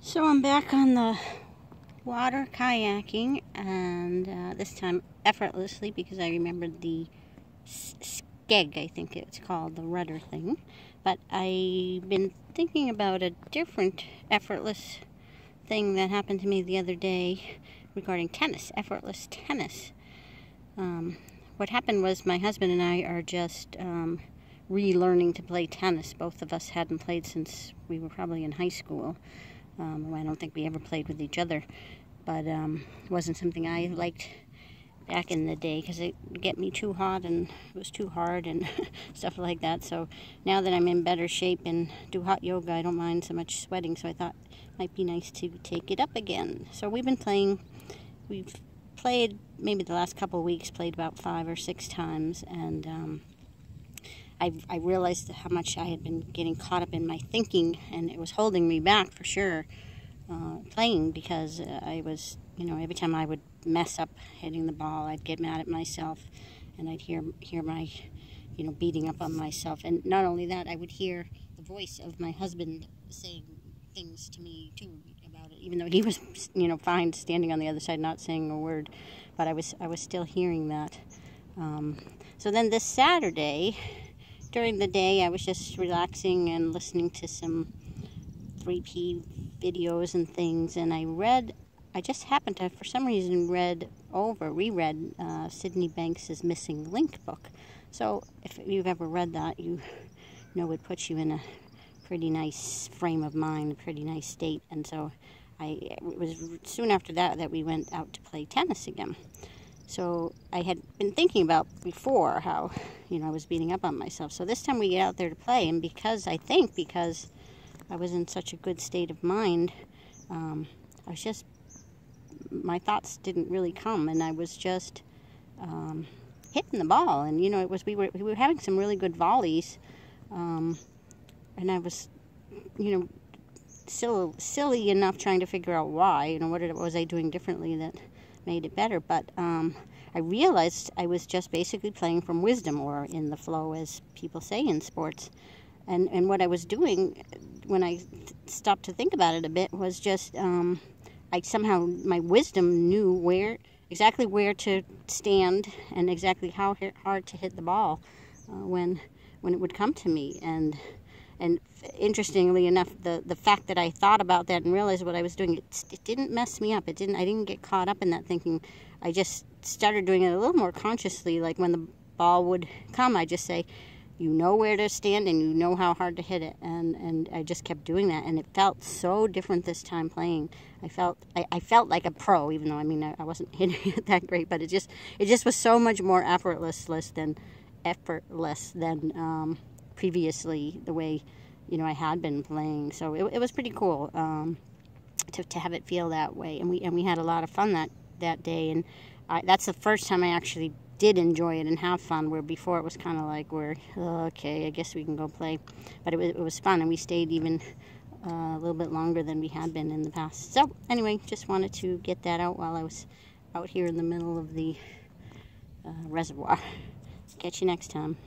So I'm back on the water kayaking, and this time effortlessly, because I remembered the skeg, I think it's called, the rudder thing. But I've been thinking about a different effortless thing that happened to me the other day regarding tennis, effortless tennis. What happened was my husband and I are just relearning to play tennis. Both of us hadn't played since we were probably in high school. I don't think we ever played with each other, but it wasn't something I liked back in the day because it would get me too hot and it was too hard and stuff like that. So now that I'm in better shape and do hot yoga, I don't mind so much sweating, so I thought it might be nice to take it up again. So we've been playing. We've played maybe the last couple of weeks, played about 5 or 6 times, and I realized how much I had been getting caught up in my thinking, and it was holding me back for sure playing, because I was, every time I would mess up hitting the ball, I'd get mad at myself, and I'd hear my, beating up on myself. And not only that, I would hear the voice of my husband saying things to me too about it, even though he was, fine standing on the other side, not saying a word, but I was still hearing that. So then this Saturday, during the day, I was just relaxing and listening to some 3P videos and things, and I just happened to, for some reason, reread Sydney Banks's Missing Link book. So if you've ever read that, you know it puts you in a pretty nice frame of mind, a pretty nice state. And so it was soon after that we went out to play tennis again. So I had been thinking about before how, I was beating up on myself. So this time we get out there to play, and because I was in such a good state of mind, my thoughts didn't really come, and I was just hitting the ball. And we were having some really good volleys, and I was, still silly enough trying to figure out why. What was I doing differently that made it better? But I realized I was just basically playing from wisdom, or in the flow, as people say in sports. And what I was doing when I stopped to think about it a bit was just my wisdom knew exactly where to stand and exactly how hard to hit the ball when it would come to me. And interestingly enough, the fact that I thought about that and realized what I was doing, it didn't mess me up. I didn't get caught up in that thinking. I just started doing it a little more consciously. Like when the ball would come, I just say, you know where to stand and you know how hard to hit it. And I just kept doing that, and it felt so different this time playing. I felt like a pro, even though I wasn't hitting it that great, but it just was so much more effortless than previously, the way I had been playing. So it was pretty cool to have it feel that way, and we had a lot of fun that day. And that's the first time I actually did enjoy it and have fun, where before it was kind of like, okay, I guess we can go play. But it was fun, and we stayed even a little bit longer than we had been in the past. So anyway, just wanted to get that out while I was out here in the middle of the reservoir. Catch you next time.